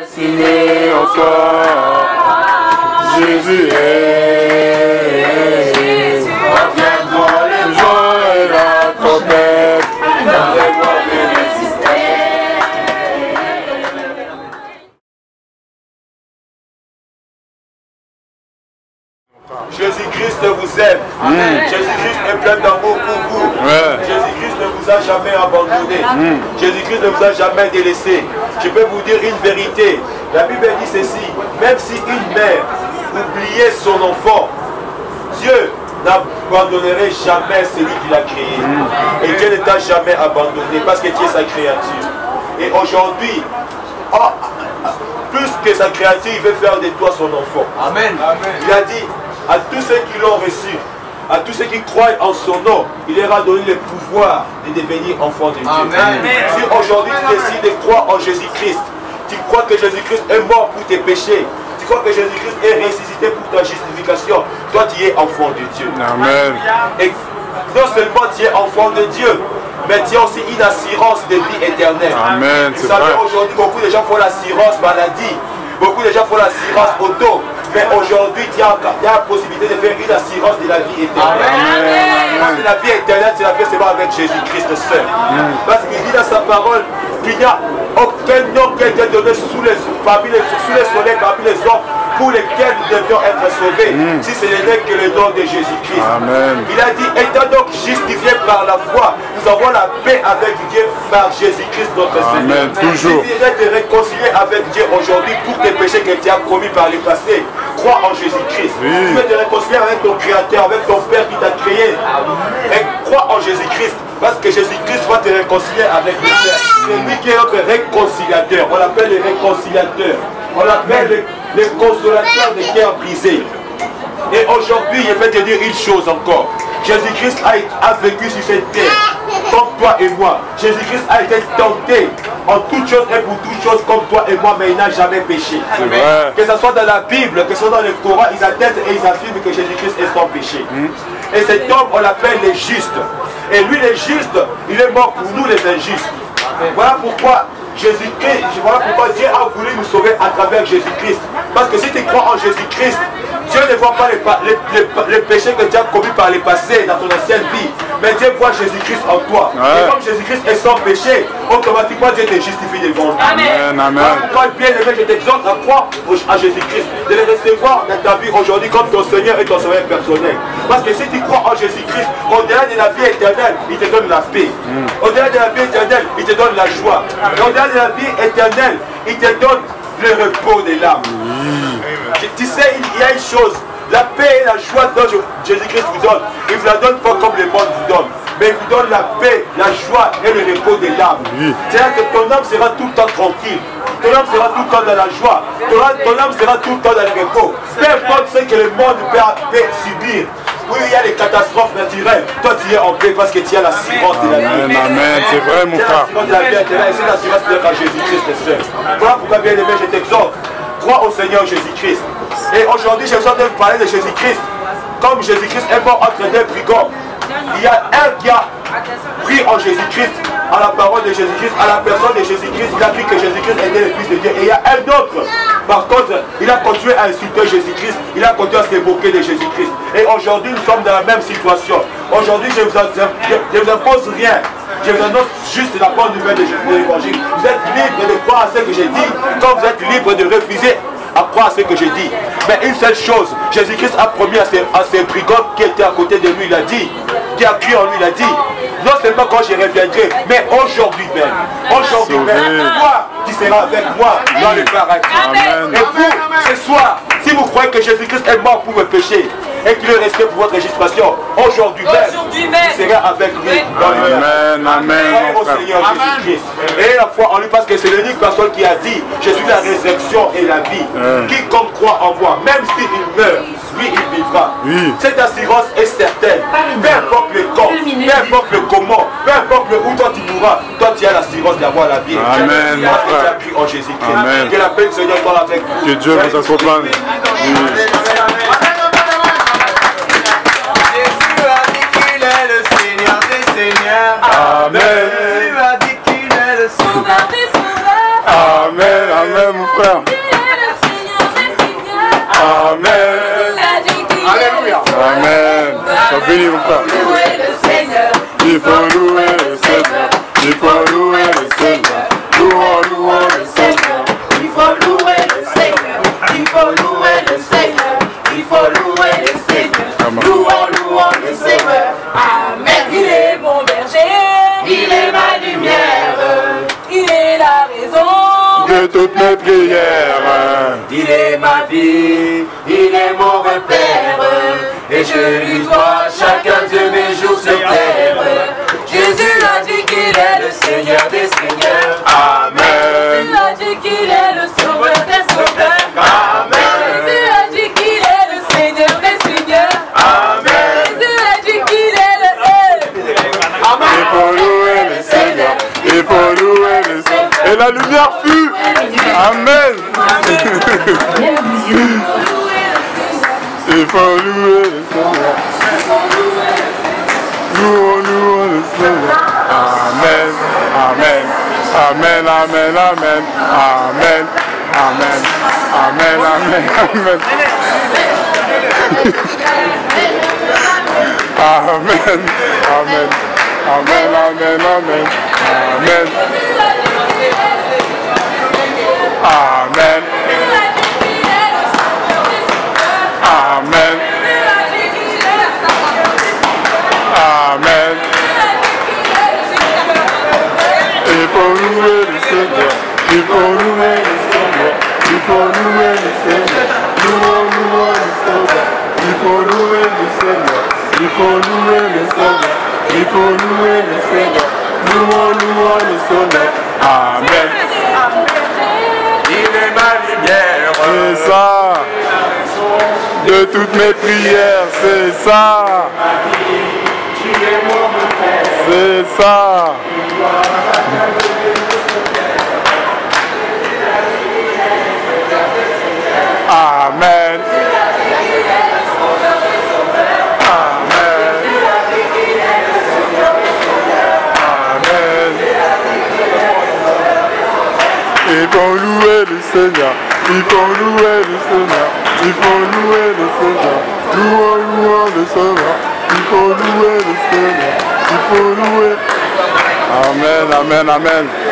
signé en toi. Jésus est. Reviendront les gens et la trompette. Jésus-Christ vous aime. Jésus-Christ est plein d'amour pour vous. Jésus-Christ ne vous a jamais abandonné. Jésus-Christ ne vous a jamais délaissé. Je peux vous dire une vérité. La Bible dit ceci. Même si une mère oubliait son enfant, Dieu n'abandonnerait jamais celui qui l'a créé. Et Dieu ne t'a jamais abandonné parce que tu es sa créature. Et aujourd'hui, plus que sa créature, il veut faire de toi son enfant. Amen. Il a dit à tous ceux qui l'ont reçu, à tous ceux qui croient en son nom, il leur a donné le pouvoir de devenir enfants de Dieu. Amen. Si aujourd'hui tu décides de croire en Jésus-Christ, tu crois que Jésus-Christ est mort pour tes péchés, tu crois que Jésus-Christ est ressuscité pour ta justification, toi tu es enfant de Dieu. Amen. Et non seulement tu es enfant de Dieu, mais tu as aussi une assurance de vie éternelle. Amen. Vous savez, aujourd'hui, beaucoup de gens font l'assurance maladie, beaucoup de gens font l'assurance auto, mais aujourd'hui, tu as la possibilité de faire une assurance de la vie éternelle. Parce que la vie éternelle, tu la fais seulement avec Jésus-Christ seul. Parce qu'il dit dans sa parole qu'il n'y a aucun nom qui a été donné sous le soleil, parmi les hommes, pour lesquels nous devions être sauvés, si ce n'est que le nom de Jésus-Christ. Il a dit, étant donc justifiés par la foi, nous avons la paix avec Dieu par Jésus-Christ notre Seigneur. Toujours. Si tu veux te réconcilier avec Dieu aujourd'hui pour tes péchés que tu as commis par le passé, crois en Jésus-Christ. Tu veux te réconcilier avec ton Créateur, avec ton Père qui t'a créé. Et crois en Jésus-Christ. Parce que Jésus-Christ va te réconcilier avec le Père. C'est lui qui est notre réconciliateur. On l'appelle le réconciliateur. On l'appelle le consolateur des cœurs brisés. Et aujourd'hui, je vais te dire une chose encore. Jésus-Christ a vécu sur cette terre, comme toi et moi. Jésus-Christ a été tenté en toutes choses et pour toutes choses comme toi et moi, mais il n'a jamais péché. Que ce soit dans la Bible, que ce soit dans le Coran, ils attestent et ils affirment que Jésus-Christ est sans péché. Et cet homme, on l'appelle les justes. Et lui, les justes, il est mort pour nous les injustes. Voilà pourquoi Jésus-Christ, voilà pourquoi Dieu a voulu nous sauver à travers Jésus-Christ. Parce que si tu crois en Jésus-Christ, Dieu ne voit pas les péchés que tu as commis par le passé dans ton ancienne vie. Mais Dieu voit Jésus-Christ en toi. Et comme Jésus-Christ est sans péché, automatiquement Dieu te justifie devant lui. Amen. Voilà pourquoi, bien aimé, je t'exhorte à croire à Jésus-Christ, de le recevoir dans ta vie aujourd'hui comme ton Seigneur et ton Sauveur personnel. Parce que si tu crois en Jésus-Christ, au-delà de la vie éternelle, il te donne la paix. Au-delà de la vie éternelle, il te donne la joie. Et au-delà de la vie éternelle, il te donne le repos de l'âme. Tu sais, il y a une chose, la paix et la joie dont Jésus-Christ vous donne, il ne vous la donne pas comme le monde vous donne, mais il vous donne la paix, la joie et le repos de l'âme. C'est-à-dire que ton âme sera tout le temps tranquille, ton âme sera tout le temps dans la joie, ton âme sera tout le temps dans le repos. Peu importe ce que le monde peut subir. Oui, il y a les catastrophes naturelles. Toi, tu es en paix parce que tu as l'assurance de la vie. Amen, c'est vrai, mon frère. Tu as l'assurance de la vie éternelle et c'est l'assurance de la Jésus-Christ est seul. Voilà pourquoi, bien aimé, je t'exhorte. Crois au Seigneur Jésus-Christ. Et aujourd'hui, j'ai besoin de vous parler de Jésus-Christ. Comme Jésus-Christ est mort entre deux brigands, il y a un qui a pris en Jésus-Christ, à la parole de Jésus-Christ, à la personne de Jésus-Christ, il a cru que Jésus-Christ était le Fils de Dieu. Et il y a un autre, par contre, il a continué à insulter Jésus-Christ, il a continué à se moquer de Jésus-Christ. Et aujourd'hui, nous sommes dans la même situation. Aujourd'hui, je ne vous impose rien. Je vous annonce juste la bonne nouvelle de l'évangile. Vous êtes libre de croire à ce que j'ai dit, comme vous êtes libre de refuser à croire à ce que j'ai dit. Mais une seule chose, Jésus-Christ a promis à ces brigands qui étaient à côté de lui, il a dit, qui a cru en lui, il a dit, non seulement quand je reviendrai, mais aujourd'hui même, toi, tu seras avec moi dans le paradis. Amen. Et vous, ce soir, si vous croyez que Jésus-Christ est mort pour vos péchés, et qu'il est resté pour votre registration, aujourd'hui même, vous serez avec lui dans le paradis. Amen. Croyez au Seigneur Jésus-Christ. Et la foi en lui, parce que c'est l'unique personne qui a dit, je suis la résurrection et la vie. Quiconque croit en moi, même s'il meurt, lui il vivra. Cette assurance est certaine. Peu importe le quand, peu importe le comment, peu importe le où toi tu mourras, toi tu as l'assurance d'avoir la vie. Amen. Parce que tu as cru en Jésus-Christ. Que la paix du Seigneur soit avec vous. Que Dieu vous accompagne. Amen. Jésus a dit qu'il est le Sauveur des sauveurs. Amen, amen. mon frère. Amen. Alléluia. Amen. Sois béni, mon frère. Il faut louer le Seigneur. Il faut louer le Seigneur. Louons le Seigneur. Il faut louer le Seigneur. Il faut louer le Seigneur. Il faut louer le Seigneur. Louons le Seigneur. Amen. Il est mon berger. Il est ma lumière. Il est la raison de toutes mes prières. Il est ma vie. Il est mon repère. Et je lui dois chacun de mes jours sur terre. Jésus a dit qu'il est le Seigneur des Seigneurs. Amen. Jésus a dit qu'il est le sauveur des sauveurs. Amen. Jésus a dit qu'il est le Seigneur des Seigneurs. Amen. Jésus a dit qu'il est le Il faut louer le Seigneur. Il faut louer le Seigneur. Et la lumière fut. Amen. Il faut louer le Seigneur. Louons le Seigneur. Amen. Amen. Amen. Amen. Amen. Amen. Amen. Amen. Amen. Amen. Amen. Amen. Amen. Amen. Amen. Amen. Amen. Amen. Amen. Il faut louer le Seigneur. Il faut louer le Seigneur. Il faut louer le Seigneur. Louons le Seigneur. Il faut louer le Seigneur. Il faut louer le Seigneur. Il faut louer le Seigneur. Louons le Seigneur. Amen. Il est ma lumière. C'est ça. De toutes mes prières, c'est ça. C'est ça. Amen. Amen. Amen. Il faut louer le Seigneur. Il faut louer le Seigneur. Il faut louer le Seigneur. Louons le Seigneur. Il faut louer le Seigneur. Il faut louer. Amen, amen, amen.